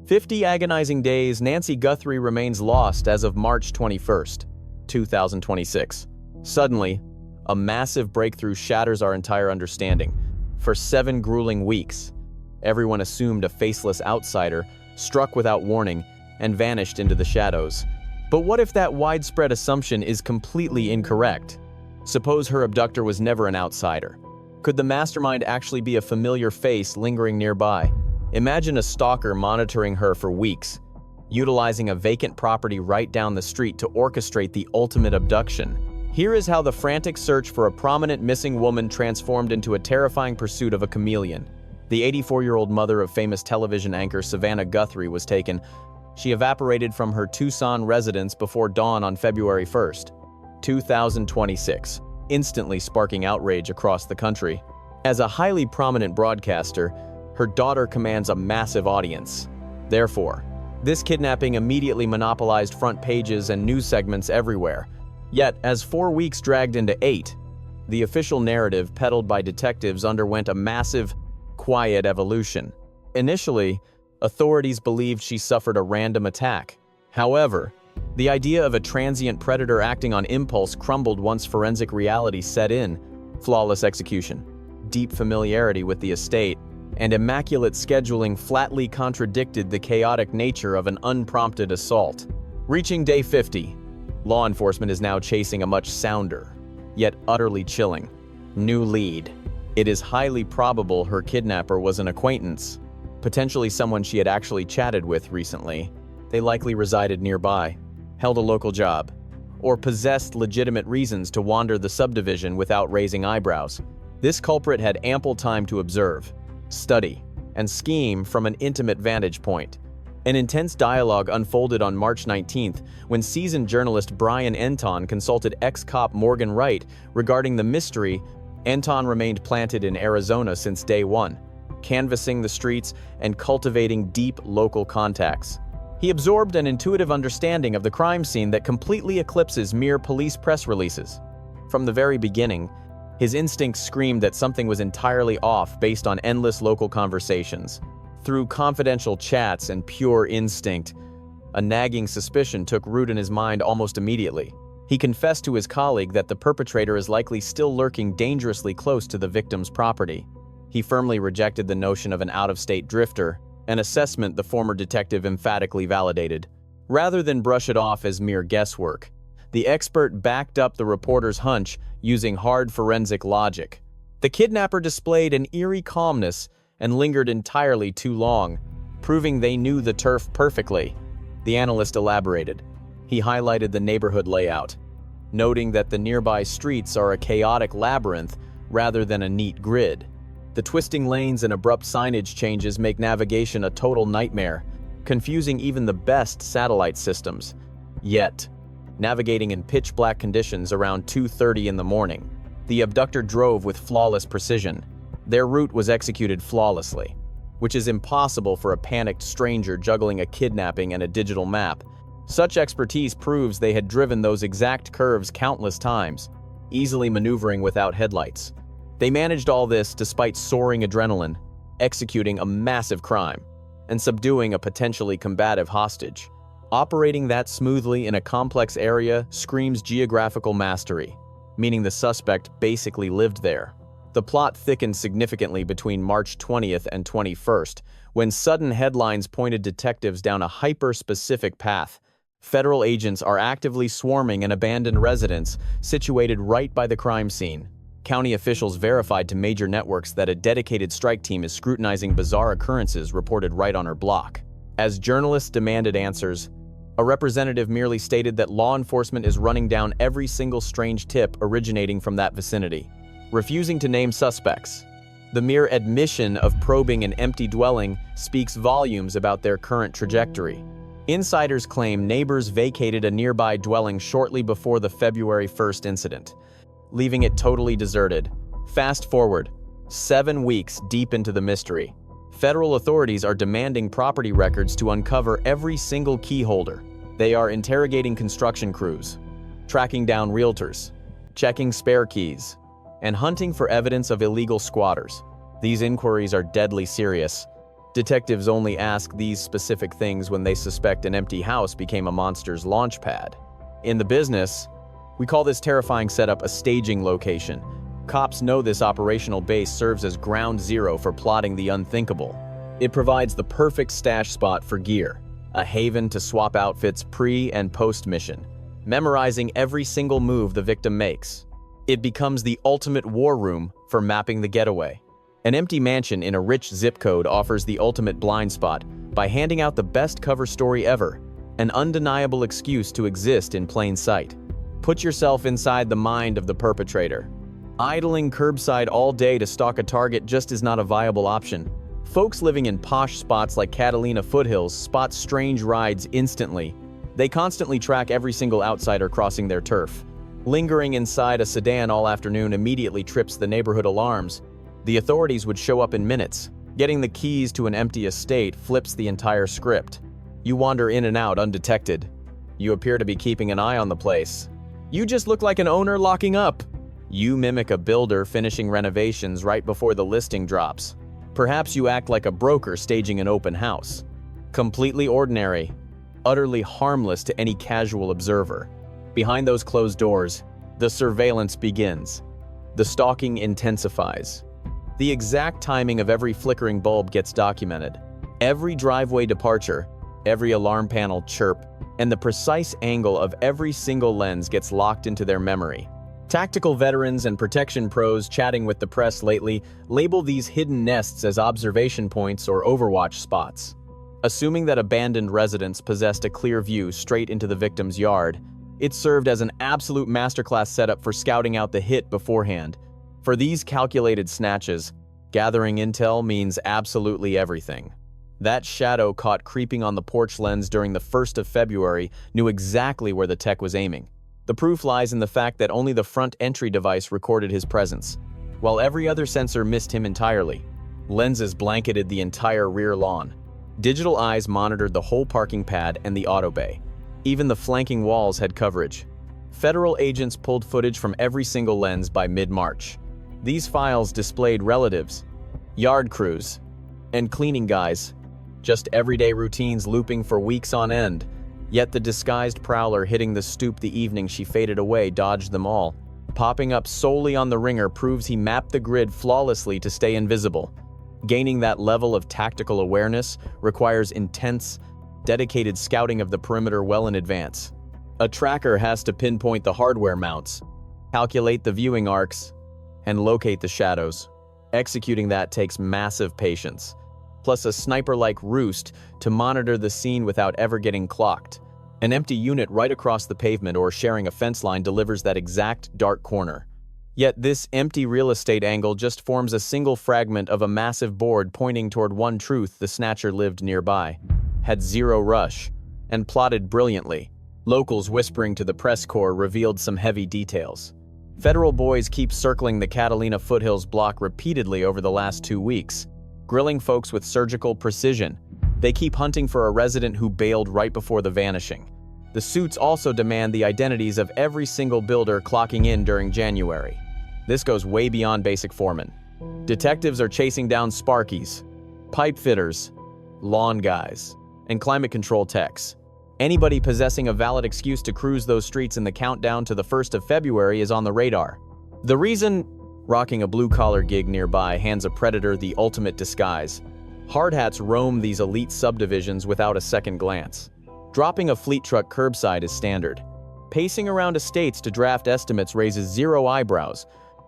50 agonizing days, Nancy Guthrie remains lost as of March 21st, 2026. Suddenly, a massive breakthrough shatters our entire understanding. For 7 grueling weeks, everyone assumed a faceless outsider, struck without warning, and vanished into the shadows. But what if that widespread assumption is completely incorrect? Suppose her abductor was never an outsider. Could the mastermind actually be a familiar face lingering nearby? Imagine a stalker monitoring her for weeks, utilizing a vacant property right down the street to orchestrate the ultimate abduction. Here is how the frantic search for a prominent missing woman transformed into a terrifying pursuit of a chameleon. The 84-year-old mother of famous television anchor Savannah Guthrie was taken. She evaporated from her Tucson residence before dawn on February 1st, 2026, instantly sparking outrage across the country. As a highly prominent broadcaster, her daughter commands a massive audience. Therefore, this kidnapping immediately monopolized front pages and news segments everywhere. Yet, as 4 weeks dragged into 8, the official narrative peddled by detectives underwent a massive, quiet evolution. Initially, authorities believed she suffered a random attack. However, the idea of a transient predator acting on impulse crumbled once forensic reality set in. Flawless execution, deep familiarity with the estate, and immaculate scheduling flatly contradicted the chaotic nature of an unprompted assault. Reaching day 50, law enforcement is now chasing a much sounder, yet utterly chilling, new lead. It is highly probable her kidnapper was an acquaintance, potentially someone she had actually chatted with recently. They likely resided nearby, held a local job, or possessed legitimate reasons to wander the subdivision without raising eyebrows. This culprit had ample time to observe, study, and scheme from an intimate vantage point. An intense dialogue unfolded on March 19th when seasoned journalist Brian Enton consulted ex-cop Morgan Wright regarding the mystery. Enton remained planted in Arizona since day one, canvassing the streets and cultivating deep local contacts. He absorbed an intuitive understanding of the crime scene that completely eclipses mere police press releases. From the very beginning, his instincts screamed that something was entirely off based on endless local conversations. Through confidential chats and pure instinct, a nagging suspicion took root in his mind almost immediately. He confessed to his colleague that the perpetrator is likely still lurking dangerously close to the victim's property. He firmly rejected the notion of an out-of-state drifter, an assessment the former detective emphatically validated. Rather than brush it off as mere guesswork, the expert backed up the reporter's hunch using hard forensic logic. The kidnapper displayed an eerie calmness and lingered entirely too long, proving they knew the turf perfectly. The analyst elaborated. He highlighted the neighborhood layout, noting that the nearby streets are a chaotic labyrinth rather than a neat grid. The twisting lanes and abrupt signage changes make navigation a total nightmare, confusing even the best satellite systems. Yet, navigating in pitch-black conditions around 2:30 in the morning, the abductor drove with flawless precision. Their route was executed flawlessly, which is impossible for a panicked stranger juggling a kidnapping and a digital map. Such expertise proves they had driven those exact curves countless times, easily maneuvering without headlights. They managed all this despite soaring adrenaline, executing a massive crime, and subduing a potentially combative hostage. Operating that smoothly in a complex area screams geographical mastery, meaning the suspect basically lived there. The plot thickened significantly between March 20th and 21st, when sudden headlines pointed detectives down a hyper-specific path. Federal agents are actively swarming an abandoned residence situated right by the crime scene. County officials verified to major networks that a dedicated strike team is scrutinizing bizarre occurrences reported right on her block. As journalists demanded answers, a representative merely stated that law enforcement is running down every single strange tip originating from that vicinity, refusing to name suspects. The mere admission of probing an empty dwelling speaks volumes about their current trajectory. Insiders claim neighbors vacated a nearby dwelling shortly before the February 1st incident, leaving it totally deserted. Fast forward, 7 weeks deep into the mystery. Federal authorities are demanding property records to uncover every single key holder. They are interrogating construction crews, tracking down realtors, checking spare keys, and hunting for evidence of illegal squatters. These inquiries are deadly serious, Detectives only ask these specific things when they suspect an empty house became a monster's launch pad. In the business, we call this terrifying setup a staging location. Cops know this operational base serves as ground zero for plotting the unthinkable. It provides the perfect stash spot for gear, a haven to swap outfits pre- and post-mission, memorizing every single move the victim makes. It becomes the ultimate war room for mapping the getaway. An empty mansion in a rich zip code offers the ultimate blind spot by handing out the best cover story ever, an undeniable excuse to exist in plain sight. Put yourself inside the mind of the perpetrator. Idling curbside all day to stalk a target just is not a viable option. Folks living in posh spots like Catalina foothills spot strange rides instantly. They constantly track every single outsider crossing their turf. Lingering inside a sedan all afternoon immediately trips the neighborhood alarms. The authorities would show up in minutes. Getting the keys to an empty estate flips the entire script. You wander in and out undetected. You appear to be keeping an eye on the place. You just look like an owner locking up. You mimic a builder finishing renovations right before the listing drops. Perhaps you act like a broker staging an open house. Completely ordinary, utterly harmless to any casual observer. Behind those closed doors, the surveillance begins. The stalking intensifies. The exact timing of every flickering bulb gets documented. Every driveway departure, every alarm panel chirp, and the precise angle of every single lens gets locked into their memory. Tactical veterans and protection pros chatting with the press lately label these hidden nests as observation points or overwatch spots. Assuming that abandoned residents possessed a clear view straight into the victim's yard, it served as an absolute masterclass setup for scouting out the hit beforehand. For these calculated snatches, gathering intel means absolutely everything. That shadow caught creeping on the porch lens during the 1st of February knew exactly where the tech was aiming. The proof lies in the fact that only the front entry device recorded his presence, while every other sensor missed him entirely. Lenses blanketed the entire rear lawn. Digital eyes monitored the whole parking pad and the auto bay. Even the flanking walls had coverage. Federal agents pulled footage from every single lens by mid-March. These files displayed relatives, yard crews, and cleaning guys. Just everyday routines looping for weeks on end. Yet the disguised prowler hitting the stoop the evening she faded away dodged them all. Popping up solely on the ringer proves he mapped the grid flawlessly to stay invisible. Gaining that level of tactical awareness requires intense, dedicated scouting of the perimeter well in advance. A tracker has to pinpoint the hardware mounts, calculate the viewing arcs, and locate the shadows. Executing that takes massive patience, plus a sniper-like roost to monitor the scene without ever getting clocked. An empty unit right across the pavement or sharing a fence line delivers that exact dark corner. Yet this empty real estate angle just forms a single fragment of a massive board pointing toward one truth: the snatcher lived nearby, had zero rush, and plotted brilliantly. Locals whispering to the press corps revealed some heavy details. Federal boys keep circling the Catalina foothills block repeatedly over the last 2 weeks, grilling folks with surgical precision. They keep hunting for a resident who bailed right before the vanishing. The suits also demand the identities of every single builder clocking in during January. This goes way beyond basic foremen. Detectives are chasing down sparkies, pipe fitters, lawn guys, and climate control techs. Anybody possessing a valid excuse to cruise those streets in the countdown to the 1st of February is on the radar. The reason? Rocking a blue-collar gig nearby hands a predator the ultimate disguise. Hard hats roam these elite subdivisions without a second glance. Dropping a fleet truck curbside is standard. Pacing around estates to draft estimates raises zero eyebrows,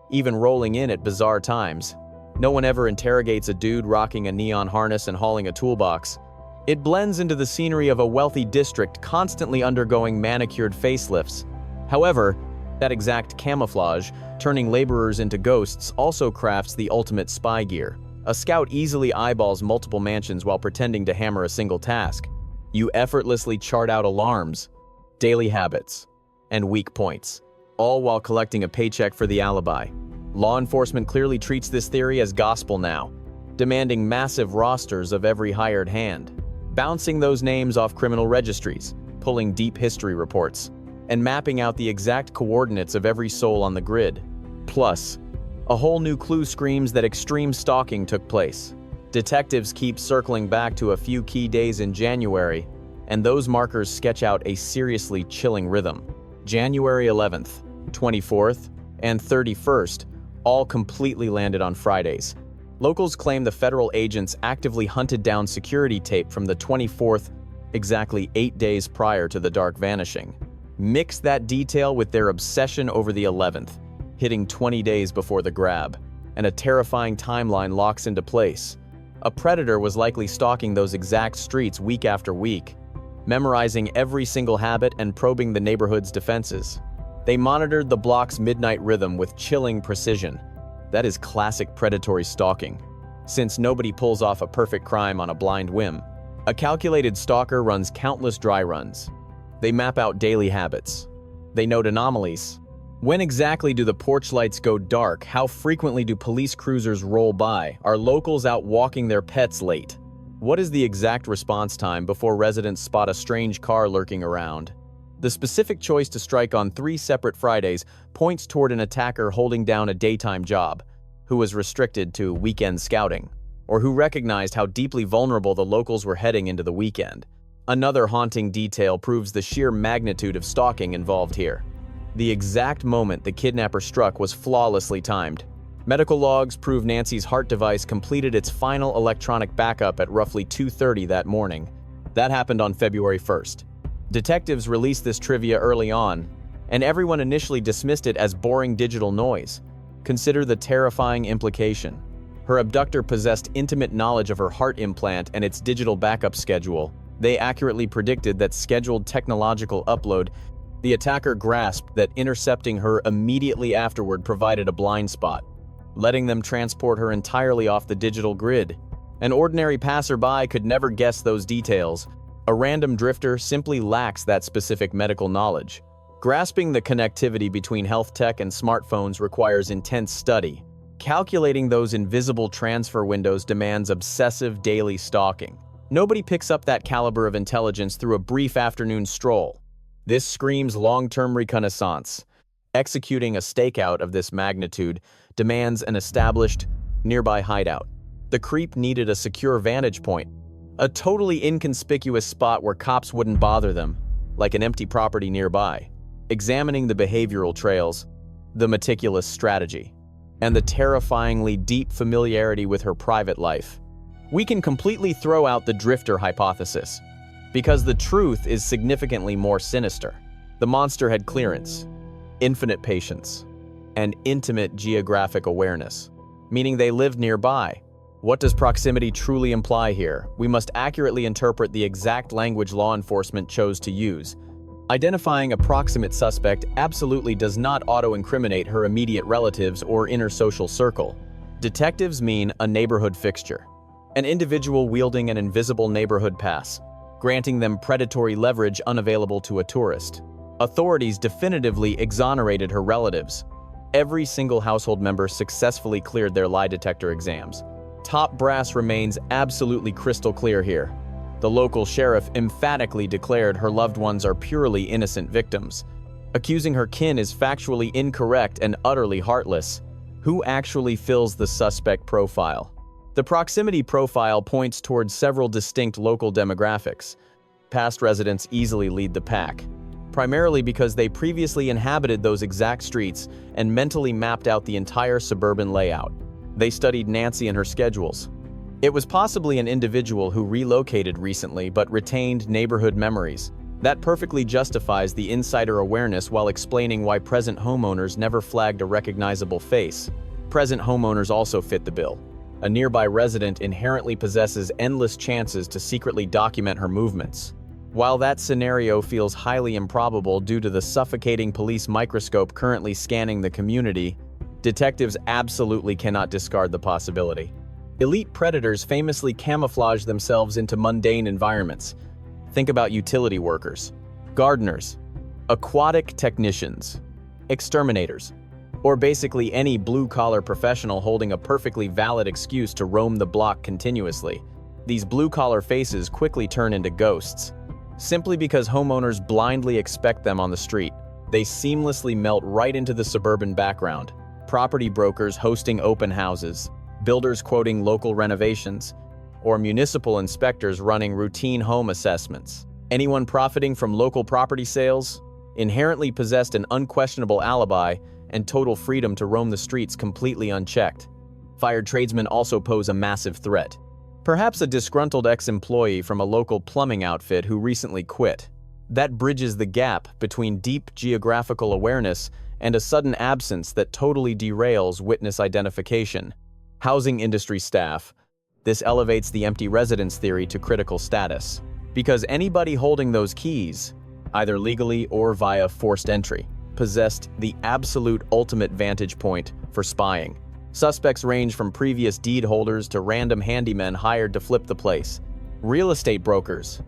even rolling in at bizarre times. No one ever interrogates a dude rocking a neon harness and hauling a toolbox. It blends into the scenery of a wealthy district constantly undergoing manicured facelifts. However, that exact camouflage, turning laborers into ghosts, also crafts the ultimate spy gear. A scout easily eyeballs multiple mansions while pretending to hammer a single task. You effortlessly chart out alarms, daily habits, and weak points, all while collecting a paycheck for the alibi. Law enforcement clearly treats this theory as gospel now, demanding massive rosters of every hired hand, bouncing those names off criminal registries, pulling deep history reports, and mapping out the exact coordinates of every soul on the grid. Plus, a whole new clue screams that extreme stalking took place. Detectives keep circling back to a few key days in January, and those markers sketch out a seriously chilling rhythm. January 11th, 24th, and 31st all completely landed on Fridays. Locals claim the federal agents actively hunted down security tape from the 24th, exactly 8 days prior to the dark vanishing. Mix that detail with their obsession over the 11th, hitting 20 days before the grab, and a terrifying timeline locks into place. A predator was likely stalking those exact streets week after week, memorizing every single habit and probing the neighborhood's defenses. They monitored the block's midnight rhythm with chilling precision. That is classic predatory stalking, since nobody pulls off a perfect crime on a blind whim. A calculated stalker runs countless dry runs. They map out daily habits. They note anomalies. When exactly do the porch lights go dark? How frequently do police cruisers roll by? Are locals out walking their pets late? What is the exact response time before residents spot a strange car lurking around? The specific choice to strike on 3 separate Fridays points toward an attacker holding down a daytime job, who was restricted to weekend scouting, or who recognized how deeply vulnerable the locals were heading into the weekend. Another haunting detail proves the sheer magnitude of stalking involved here. The exact moment the kidnapper struck was flawlessly timed. Medical logs prove Nancy's heart device completed its final electronic backup at roughly 2:30 that morning. That happened on February 1st. Detectives released this trivia early on, and everyone initially dismissed it as boring digital noise. Consider the terrifying implication. Her abductor possessed intimate knowledge of her heart implant and its digital backup schedule. They accurately predicted that scheduled technological upload. The attacker grasped that intercepting her immediately afterward provided a blind spot, letting them transport her entirely off the digital grid. An ordinary passerby could never guess those details. A random drifter simply lacks that specific medical knowledge. Grasping the connectivity between health tech and smartphones requires intense study. Calculating those invisible transfer windows demands obsessive daily stalking. Nobody picks up that caliber of intelligence through a brief afternoon stroll. This screams long-term reconnaissance. Executing a stakeout of this magnitude demands an established, nearby hideout. The creep needed a secure vantage point, a totally inconspicuous spot where cops wouldn't bother them, like an empty property nearby. Examining the behavioral trails, the meticulous strategy, and the terrifyingly deep familiarity with her private life, we can completely throw out the drifter hypothesis, because the truth is significantly more sinister. The monster had clearance, infinite patience, and intimate geographic awareness, meaning they lived nearby. What does proximity truly imply here? We must accurately interpret the exact language law enforcement chose to use. Identifying a proximate suspect absolutely does not auto-incriminate her immediate relatives or inner social circle. Detectives mean a neighborhood fixture, an individual wielding an invisible neighborhood pass, granting them predatory leverage unavailable to a tourist. Authorities definitively exonerated her relatives. Every single household member successfully cleared their lie detector exams. Top brass remains absolutely crystal clear here. The local sheriff emphatically declared her loved ones are purely innocent victims. Accusing her kin is factually incorrect and utterly heartless. Who actually fills the suspect profile? The proximity profile points towards several distinct local demographics. Past residents easily lead the pack, primarily because they previously inhabited those exact streets and mentally mapped out the entire suburban layout. They studied Nancy and her schedules. It was possibly an individual who relocated recently but retained neighborhood memories. That perfectly justifies the insider awareness while explaining why present homeowners never flagged a recognizable face. Present homeowners also fit the bill. A nearby resident inherently possesses endless chances to secretly document her movements. While that scenario feels highly improbable due to the suffocating police microscope currently scanning the community, detectives absolutely cannot discard the possibility. Elite predators famously camouflage themselves into mundane environments. Think about utility workers, gardeners, aquatic technicians, exterminators, or basically any blue-collar professional holding a perfectly valid excuse to roam the block continuously. These blue-collar faces quickly turn into ghosts. Simply because homeowners blindly expect them on the street, they seamlessly melt right into the suburban background. Property brokers hosting open houses, builders quoting local renovations, or municipal inspectors running routine home assessments. Anyone profiting from local property sales inherently possessed an unquestionable alibi and total freedom to roam the streets completely unchecked. Fired tradesmen also pose a massive threat. Perhaps a disgruntled ex-employee from a local plumbing outfit who recently quit. That bridges the gap between deep geographical awareness and a sudden absence that totally derails witness identification. Housing industry staff. This elevates the empty residence theory to critical status, because anybody holding those keys, either legally or via forced entry, possessed the absolute ultimate vantage point for spying. Suspects range from previous deed holders to random handymen hired to flip the place, real estate brokers,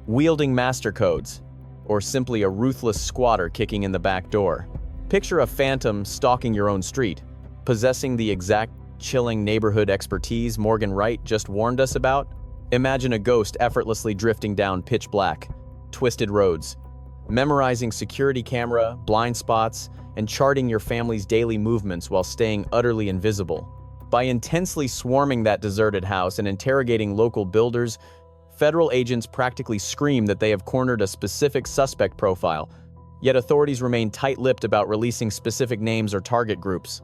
wielding master codes, or simply a ruthless squatter kicking in the back door. Picture a phantom stalking your own street, possessing the exact chilling neighborhood expertise Morgan Wright just warned us about. Imagine a ghost effortlessly drifting down pitch black, twisted roads, memorizing security camera, blind spots, and charting your family's daily movements while staying utterly invisible. By intensely swarming that deserted house and interrogating local builders, federal agents practically scream that they have cornered a specific suspect profile, yet authorities remain tight-lipped about releasing specific names or target groups.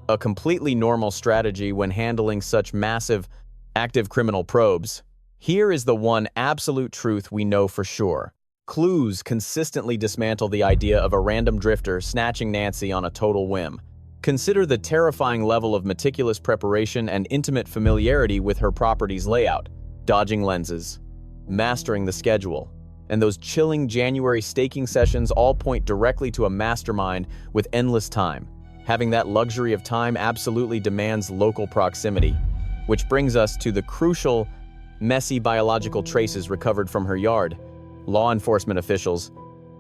A completely normal strategy when handling such massive, active criminal probes. Here is the one absolute truth we know for sure. Clues consistently dismantle the idea of a random drifter snatching Nancy on a total whim. Consider the terrifying level of meticulous preparation and intimate familiarity with her property's layout, dodging lenses, mastering the schedule, and those chilling January staking sessions all point directly to a mastermind with endless time. Having that luxury of time absolutely demands local proximity, which brings us to the crucial, messy biological traces recovered from her yard. Law enforcement officials,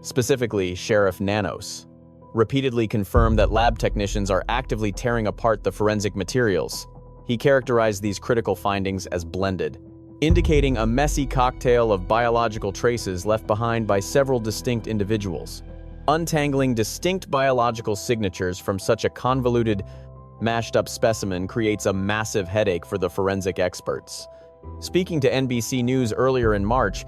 specifically Sheriff Nanos, repeatedly confirmed that lab technicians are actively tearing apart the forensic materials. He characterized these critical findings as blended, indicating a messy cocktail of biological traces left behind by several distinct individuals. Untangling distinct biological signatures from such a convoluted, mashed-up specimen creates a massive headache for the forensic experts. Speaking to NBC News earlier in March,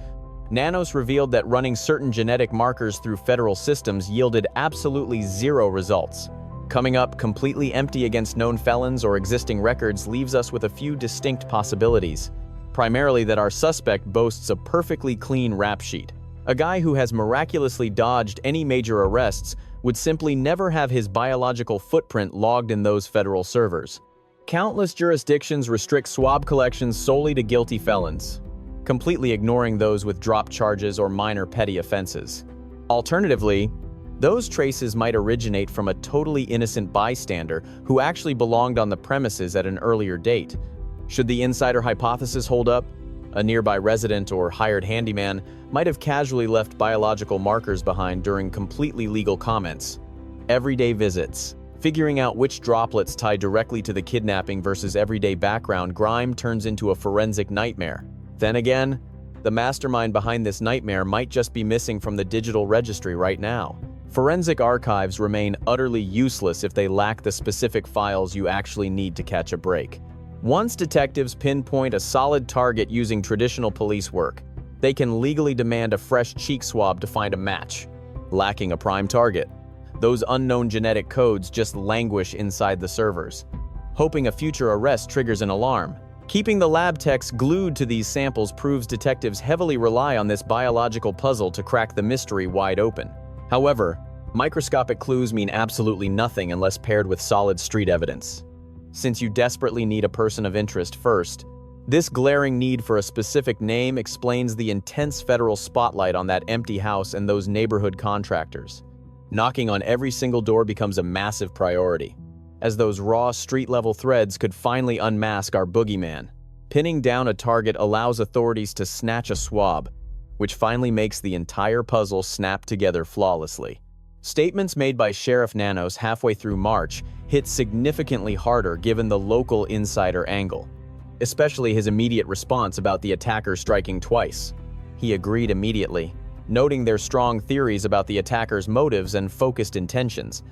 Nanos revealed that running certain genetic markers through federal systems yielded absolutely zero results. Coming up completely empty against known felons or existing records leaves us with a few distinct possibilities. Primarily that our suspect boasts a perfectly clean rap sheet. A guy who has miraculously dodged any major arrests would simply never have his biological footprint logged in those federal servers. Countless jurisdictions restrict swab collections solely to guilty felons, completely ignoring those with drop charges or minor petty offenses. Alternatively, those traces might originate from a totally innocent bystander who actually belonged on the premises at an earlier date. Should the insider hypothesis hold up, a nearby resident or hired handyman might have casually left biological markers behind during completely legal comments. Everyday visits. Figuring out which droplets tie directly to the kidnapping versus everyday background grime turns into a forensic nightmare. Then again, the mastermind behind this nightmare might just be missing from the digital registry right now. Forensic archives remain utterly useless if they lack the specific files you actually need to catch a break. Once detectives pinpoint a solid target using traditional police work, they can legally demand a fresh cheek swab to find a match. Lacking a prime target, those unknown genetic codes just languish inside the servers, hoping a future arrest triggers an alarm. Keeping the lab techs glued to these samples proves detectives heavily rely on this biological puzzle to crack the mystery wide open. However, microscopic clues mean absolutely nothing unless paired with solid street evidence. Since you desperately need a person of interest first, this glaring need for a specific name explains the intense federal spotlight on that empty house and those neighborhood contractors. Knocking on every single door becomes a massive priority, as those raw street-level threads could finally unmask our boogeyman. Pinning down a target allows authorities to snatch a swab, which finally makes the entire puzzle snap together flawlessly. Statements made by Sheriff Nanos halfway through March hit significantly harder given the local insider angle, especially his immediate response about the attacker striking twice. He agreed immediately, noting their strong theories about the attacker's motives and focused intentions,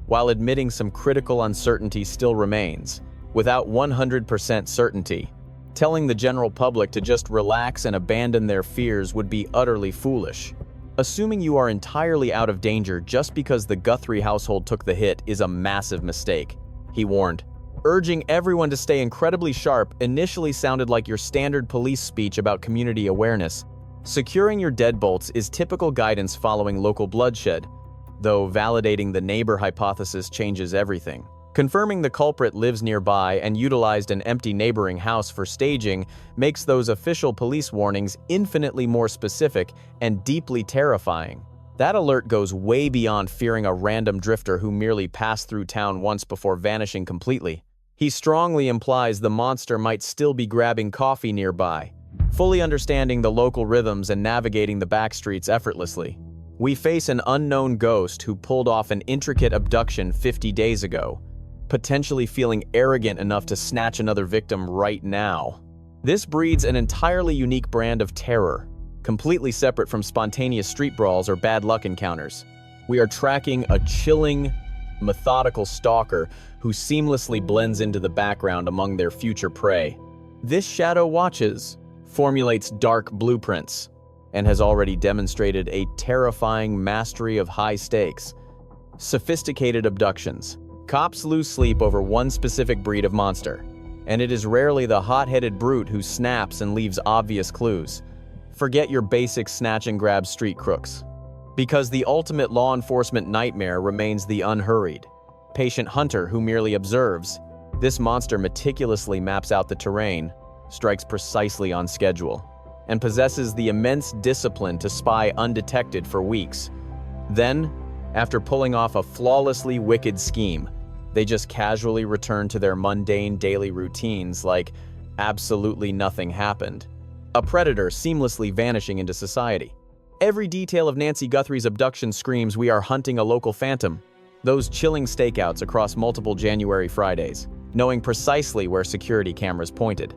while admitting some critical uncertainty still remains. without 100% certainty. Telling the general public to just relax and abandon their fears would be utterly foolish. Assuming you are entirely out of danger just because the Guthrie household took the hit is a massive mistake, he warned. Urging everyone to stay incredibly sharp initially sounded like your standard police speech about community awareness. Securing your deadbolts is typical guidance following local bloodshed, though validating the neighbor hypothesis changes everything. Confirming the culprit lives nearby and utilized an empty neighboring house for staging makes those official police warnings infinitely more specific and deeply terrifying. That alert goes way beyond fearing a random drifter who merely passed through town once before vanishing completely. He strongly implies the monster might still be grabbing coffee nearby, fully understanding the local rhythms and navigating the backstreets effortlessly. We face an unknown ghost who pulled off an intricate abduction 50 days ago, potentially feeling arrogant enough to snatch another victim right now. This breeds an entirely unique brand of terror, completely separate from spontaneous street brawls or bad luck encounters. We are tracking a chilling, methodical stalker who seamlessly blends into the background among their future prey. This shadow watches, formulates dark blueprints, and has already demonstrated a terrifying mastery of high stakes. Sophisticated abductions. Cops lose sleep over one specific breed of monster, and it is rarely the hot-headed brute who snaps and leaves obvious clues. Forget your basic snatch-and-grab street crooks. Because the ultimate law enforcement nightmare remains the unhurried, patient hunter who merely observes. This monster meticulously maps out the terrain, strikes precisely on schedule, and possesses the immense discipline to spy undetected for weeks. Then, after pulling off a flawlessly wicked scheme, they just casually return to their mundane daily routines like absolutely nothing happened. A predator seamlessly vanishing into society. Every detail of Nancy Guthrie's abduction screams we are hunting a local phantom. Those chilling stakeouts across multiple January Fridays, knowing precisely where security cameras pointed.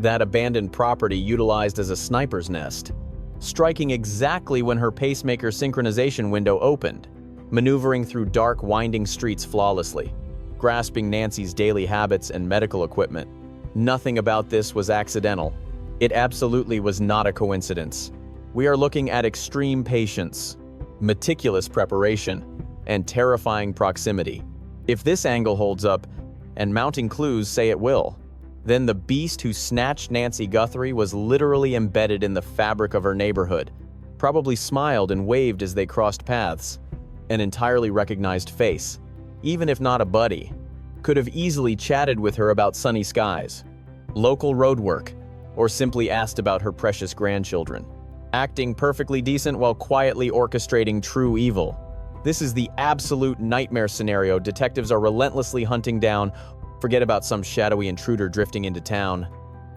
That abandoned property utilized as a sniper's nest. Striking exactly when her pacemaker synchronization window opened. Maneuvering through dark, winding streets flawlessly. Grasping Nancy's daily habits and medical equipment. Nothing about this was accidental. It absolutely was not a coincidence. We are looking at extreme patience, meticulous preparation, and terrifying proximity. If this angle holds up, and mounting clues say it will, then the beast who snatched Nancy Guthrie was literally embedded in the fabric of her neighborhood, probably smiled and waved as they crossed paths. An entirely recognized face, even if not a buddy, could have easily chatted with her about sunny skies, local roadwork, or simply asked about her precious grandchildren. Acting perfectly decent while quietly orchestrating true evil. This is the absolute nightmare scenario detectives are relentlessly hunting down. Forget about some shadowy intruder drifting into town.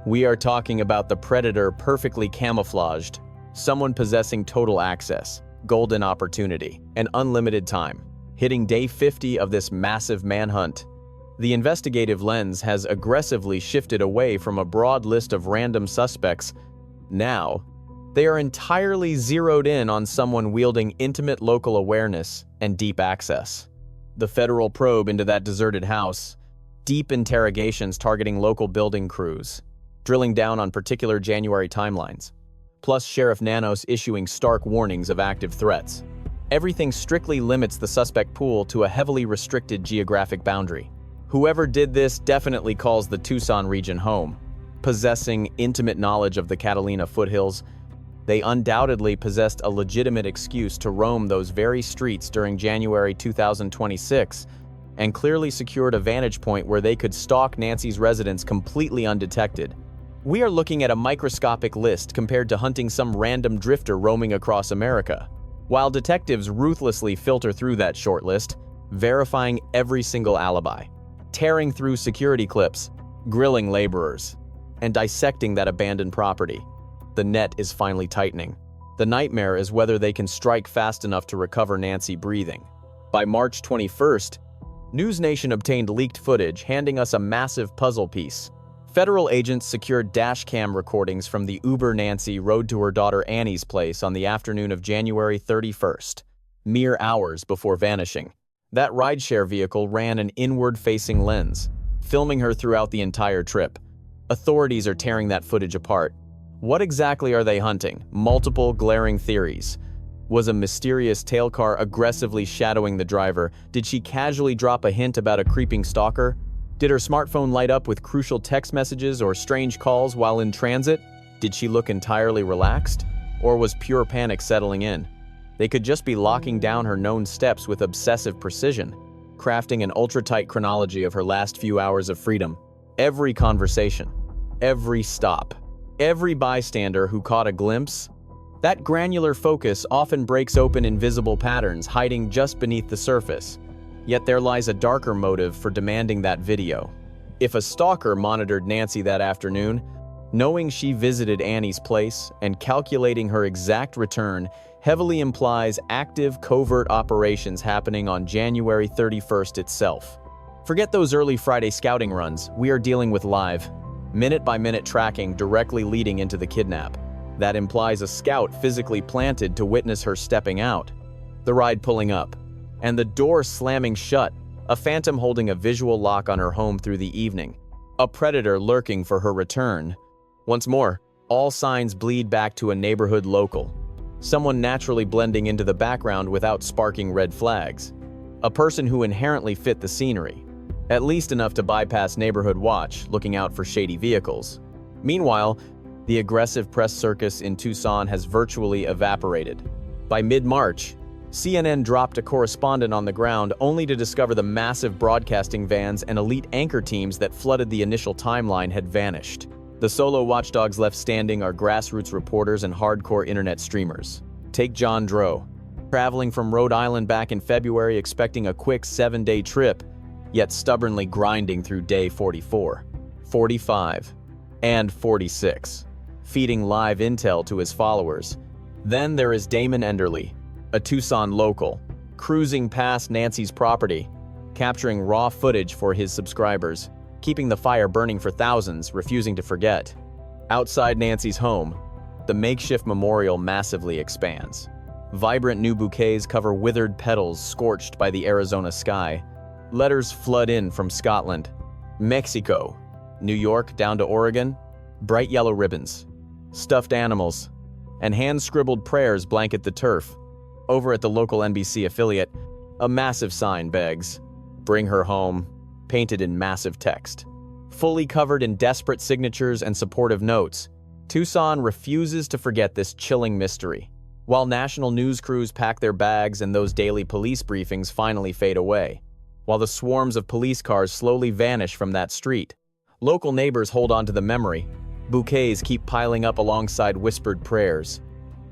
We are talking about the predator perfectly camouflaged, someone possessing total access, golden opportunity, and unlimited time, hitting day 50 of this massive manhunt. The investigative lens has aggressively shifted away from a broad list of random suspects. Now, they are entirely zeroed in on someone wielding intimate local awareness and deep access. The federal probe into that deserted house, deep interrogations targeting local building crews, drilling down on particular January timelines, plus Sheriff Nanos issuing stark warnings of active threats. Everything strictly limits the suspect pool to a heavily restricted geographic boundary. Whoever did this definitely calls the Tucson region home. Possessing intimate knowledge of the Catalina foothills, they undoubtedly possessed a legitimate excuse to roam those very streets during January 2026, and clearly secured a vantage point where they could stalk Nancy's residence completely undetected. We are looking at a microscopic list compared to hunting some random drifter roaming across America, while detectives ruthlessly filter through that short list, verifying every single alibi, tearing through security clips, grilling laborers, and dissecting that abandoned property. The net is finally tightening. The nightmare is whether they can strike fast enough to recover Nancy breathing. By March 21st, News Nation obtained leaked footage handing us a massive puzzle piece. Federal agents secured dash cam recordings from the Uber Nancy rode to her daughter Annie's place on the afternoon of January 31st, mere hours before vanishing. That rideshare vehicle ran an inward-facing lens, filming her throughout the entire trip. Authorities are tearing that footage apart. What exactly are they hunting? Multiple glaring theories. Was a mysterious tail car aggressively shadowing the driver? Did she casually drop a hint about a creeping stalker? Did her smartphone light up with crucial text messages or strange calls while in transit? Did she look entirely relaxed? Or was pure panic settling in? They could just be locking down her known steps with obsessive precision, crafting an ultra-tight chronology of her last few hours of freedom. Every conversation, every stop, every bystander who caught a glimpse. That granular focus often breaks open invisible patterns hiding just beneath the surface. Yet there lies a darker motive for demanding that video. If a stalker monitored Nancy that afternoon, knowing she visited Annie's place and calculating her exact return heavily implies active covert operations happening on January 31st itself. Forget those early Friday scouting runs. We are dealing with live, minute-by-minute tracking directly leading into the kidnap. That implies a scout physically planted to witness her stepping out, the ride pulling up, and the door slamming shut, a phantom holding a visual lock on her home through the evening, a predator lurking for her return. Once more, all signs bleed back to a neighborhood local, someone naturally blending into the background without sparking red flags, a person who inherently fit the scenery, at least enough to bypass neighborhood watch, looking out for shady vehicles. Meanwhile, the aggressive press circus in Tucson has virtually evaporated. By mid-March, CNN dropped a correspondent on the ground only to discover the massive broadcasting vans and elite anchor teams that flooded the initial timeline had vanished. The solo watchdogs left standing are grassroots reporters and hardcore internet streamers. Take John Drow, traveling from Rhode Island back in February expecting a quick 7-day trip, yet stubbornly grinding through day 44, 45, and 46, feeding live intel to his followers. Then there is Damon Enderle, a Tucson local, cruising past Nancy's property, capturing raw footage for his subscribers, keeping the fire burning for thousands, refusing to forget. Outside Nancy's home, the makeshift memorial massively expands. Vibrant new bouquets cover withered petals scorched by the Arizona sky. Letters flood in from Scotland, Mexico, New York down to Oregon. Bright yellow ribbons, stuffed animals, and hand-scribbled prayers blanket the turf. Over at the local NBC affiliate, a massive sign begs, "Bring her home," painted in massive text. Fully covered in desperate signatures and supportive notes, Tucson refuses to forget this chilling mystery. While national news crews pack their bags and those daily police briefings finally fade away, while the swarms of police cars slowly vanish from that street, local neighbors hold on to the memory. Bouquets keep piling up alongside whispered prayers.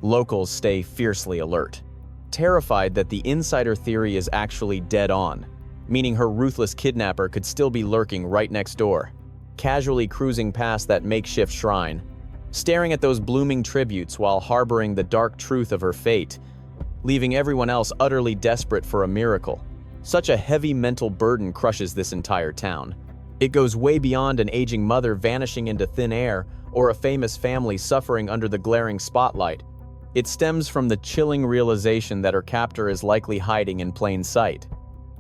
Locals stay fiercely alert, terrified that the insider theory is actually dead on, meaning her ruthless kidnapper could still be lurking right next door, casually cruising past that makeshift shrine, staring at those blooming tributes while harboring the dark truth of her fate, leaving everyone else utterly desperate for a miracle. Such a heavy mental burden crushes this entire town. It goes way beyond an aging mother vanishing into thin air or a famous family suffering under the glaring spotlight. It stems from the chilling realization that her captor is likely hiding in plain sight.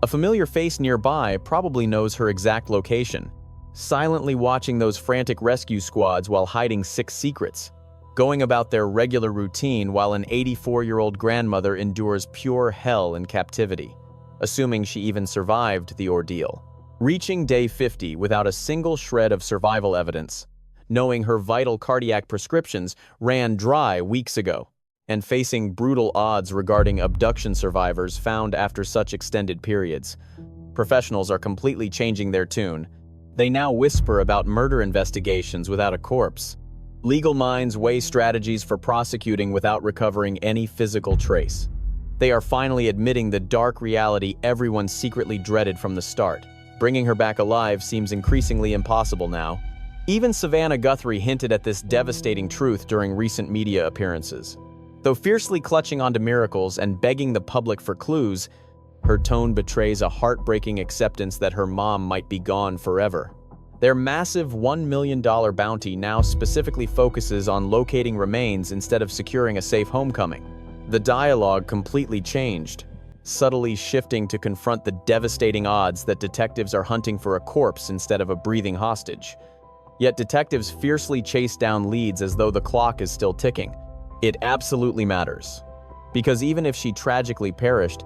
A familiar face nearby probably knows her exact location, silently watching those frantic rescue squads while hiding 6 secrets, going about their regular routine while an 84-year-old grandmother endures pure hell in captivity, assuming she even survived the ordeal. Reaching day 50 without a single shred of survival evidence, knowing her vital cardiac prescriptions ran dry weeks ago, and facing brutal odds regarding abduction survivors found after such extended periods. Professionals are completely changing their tune. They now whisper about murder investigations without a corpse. Legal minds weigh strategies for prosecuting without recovering any physical trace. They are finally admitting the dark reality everyone secretly dreaded from the start. Bringing her back alive seems increasingly impossible now. Even Savannah Guthrie hinted at this devastating truth during recent media appearances. Though fiercely clutching onto miracles and begging the public for clues, her tone betrays a heartbreaking acceptance that her mom might be gone forever. Their massive $1 million bounty now specifically focuses on locating remains instead of securing a safe homecoming. The dialogue completely changed. subtly shifting to confront the devastating odds that detectives are hunting for a corpse instead of a breathing hostage. Yet detectives fiercely chase down leads as though the clock is still ticking. It absolutely matters. Because even if she tragically perished,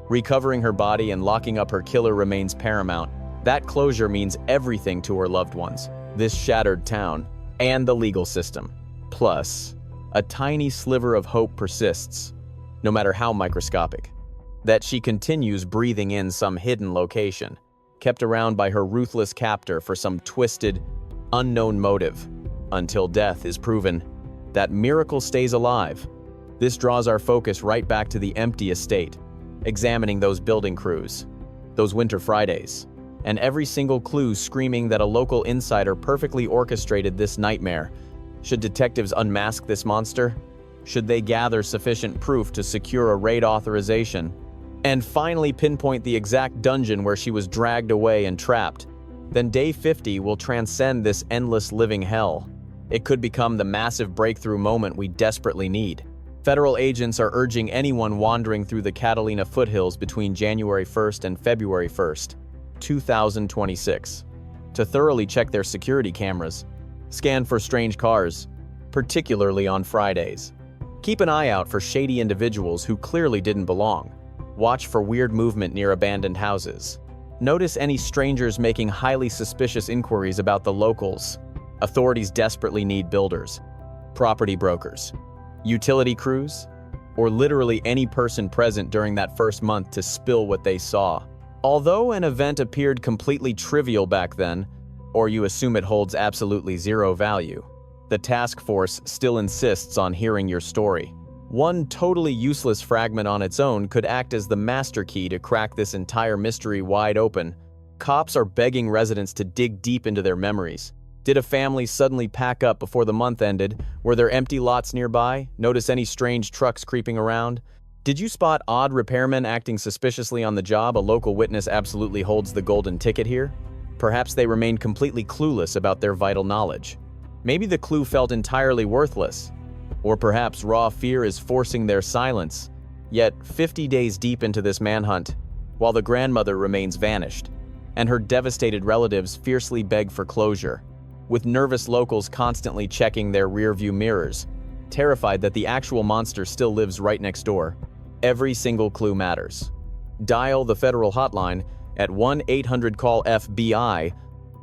recovering her body and locking up her killer remains paramount. That closure means everything to her loved ones, this shattered town, and the legal system. Plus, a tiny sliver of hope persists, no matter how microscopic, that she continues breathing in some hidden location, kept around by her ruthless captor for some twisted, unknown motive, until death is proven. That miracle stays alive. This draws our focus right back to the empty estate, examining those building crews, those winter Fridays, and every single clue screaming that a local insider perfectly orchestrated this nightmare. Should detectives unmask this monster? Should they gather sufficient proof to secure a raid authorization? And finally pinpoint the exact dungeon where she was dragged away and trapped? Then Day 50 will transcend this endless living hell. It could become the massive breakthrough moment we desperately need. Federal agents are urging anyone wandering through the Catalina foothills between January 1st and February 1st, 2026, to thoroughly check their security cameras, scan for strange cars, particularly on Fridays. Keep an eye out for shady individuals who clearly didn't belong. Watch for weird movement near abandoned houses. Notice any strangers making highly suspicious inquiries about the locals. Authorities desperately need builders, property brokers, utility crews, or literally any person present during that first month to spill what they saw. Although an event appeared completely trivial back then, or you assume it holds absolutely zero value, the task force still insists on hearing your story. One totally useless fragment on its own could act as the master key to crack this entire mystery wide open. Cops are begging residents to dig deep into their memories. Did a family suddenly pack up before the month ended? Were there empty lots nearby? Notice any strange trucks creeping around? Did you spot odd repairmen acting suspiciously on the job? A local witness absolutely holds the golden ticket here. Perhaps they remained completely clueless about their vital knowledge. Maybe the clue felt entirely worthless. Or perhaps raw fear is forcing their silence. Yet, 50 days deep into this manhunt, while the grandmother remains vanished, and her devastated relatives fiercely beg for closure, with nervous locals constantly checking their rearview mirrors, terrified that the actual monster still lives right next door. Every single clue matters. Dial the federal hotline at 1-800-CALL-FBI.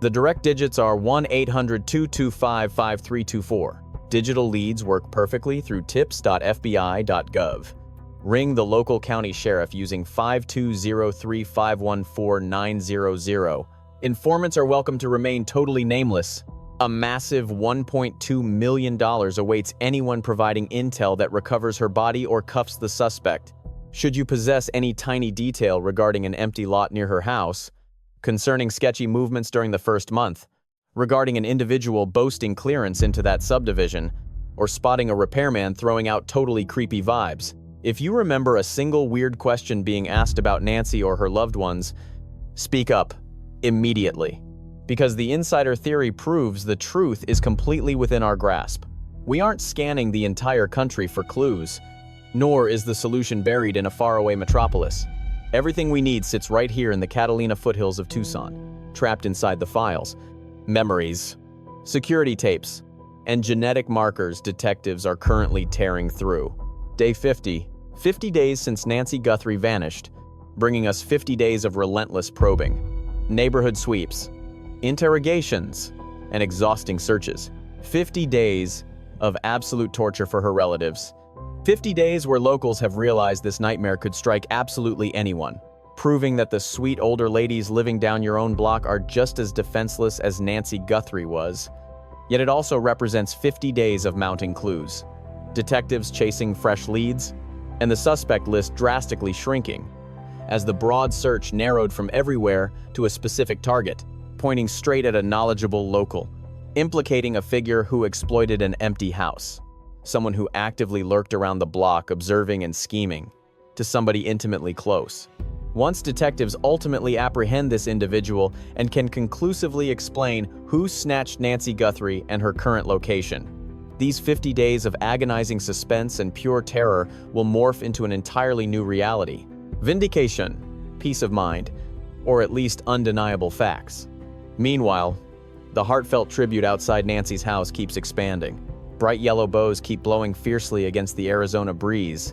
The direct digits are 1-800-225-5324. Digital leads work perfectly through tips.fbi.gov. Ring the local county sheriff using 520-351-4900. Informants are welcome to remain totally nameless. A massive $1.2 million awaits anyone providing intel that recovers her body or cuffs the suspect. Should you possess any tiny detail regarding an empty lot near her house, concerning sketchy movements during the first month, regarding an individual boasting clearance into that subdivision, or spotting a repairman throwing out totally creepy vibes, if you remember a single weird question being asked about Nancy or her loved ones, speak up immediately. Because the insider theory proves the truth is completely within our grasp. We aren't scanning the entire country for clues, nor is the solution buried in a faraway metropolis. Everything we need sits right here in the Catalina foothills of Tucson, trapped inside the files, memories, security tapes, and genetic markers detectives are currently tearing through. Day 50, 50 days since Nancy Guthrie vanished, bringing us 50 days of relentless probing, neighborhood sweeps, interrogations, and exhausting searches. 50 days of absolute torture for her relatives. 50 days where locals have realized this nightmare could strike absolutely anyone, proving that the sweet older ladies living down your own block are just as defenseless as Nancy Guthrie was. Yet it also represents 50 days of mounting clues, detectives chasing fresh leads, and the suspect list drastically shrinking, as the broad search narrowed from everywhere to a specific target, pointing straight at a knowledgeable local, implicating a figure who exploited an empty house, someone who actively lurked around the block observing and scheming, to somebody intimately close. Once detectives ultimately apprehend this individual and can conclusively explain who snatched Nancy Guthrie and her current location, these 50 days of agonizing suspense and pure terror will morph into an entirely new reality. Vindication, peace of mind, or at least undeniable facts. Meanwhile, the heartfelt tribute outside Nancy's house keeps expanding. Bright yellow bows keep blowing fiercely against the Arizona breeze.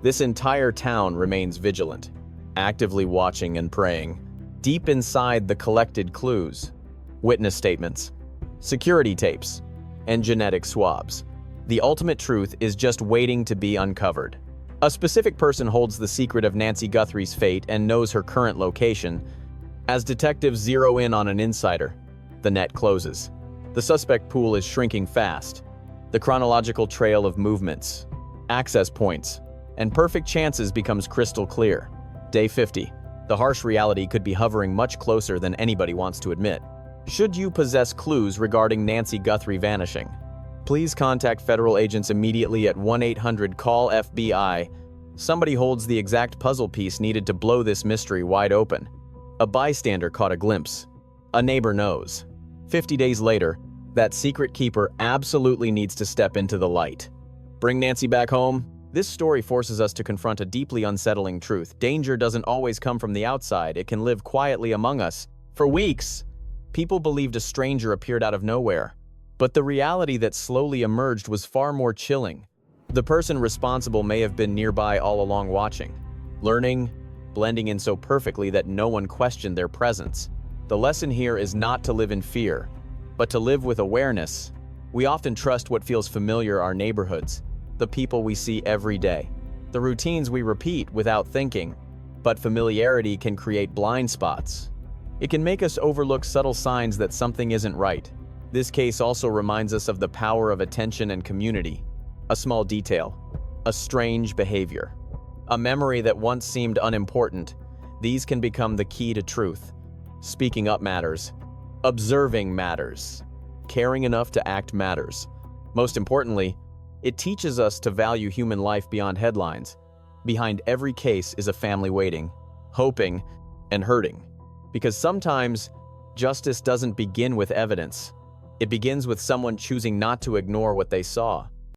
This entire town remains vigilant, actively watching and praying. Deep inside the collected clues, witness statements, security tapes, and genetic swabs, the ultimate truth is just waiting to be uncovered. A specific person holds the secret of Nancy Guthrie's fate and knows her current location. As detectives zero in on an insider, the net closes. The suspect pool is shrinking fast. The chronological trail of movements, access points, and perfect chances becomes crystal clear. Day 50. The harsh reality could be hovering much closer than anybody wants to admit. Should you possess clues regarding Nancy Guthrie vanishing, please contact federal agents immediately at 1-800-CALL-FBI. Somebody holds the exact puzzle piece needed to blow this mystery wide open. A bystander caught a glimpse. A neighbor knows. 50 days later, that secret keeper absolutely needs to step into the light. Bring Nancy back home? This story forces us to confront a deeply unsettling truth. Danger doesn't always come from the outside, it can live quietly among us. For weeks, people believed a stranger appeared out of nowhere. But the reality that slowly emerged was far more chilling. The person responsible may have been nearby all along watching, learning, blending in so perfectly that no one questioned their presence. The lesson here is not to live in fear, but to live with awareness. We often trust what feels familiar: our neighborhoods, the people we see every day, the routines we repeat without thinking. But familiarity can create blind spots. It can make us overlook subtle signs that something isn't right. This case also reminds us of the power of attention and community. A small detail, a strange behavior, a memory that once seemed unimportant. These can become the key to truth. Speaking up matters. Observing matters. Caring enough to act matters. Most importantly, it teaches us to value human life beyond headlines. Behind every case is a family waiting, hoping, and hurting. Because sometimes, justice doesn't begin with evidence. It begins with someone choosing not to ignore what they saw.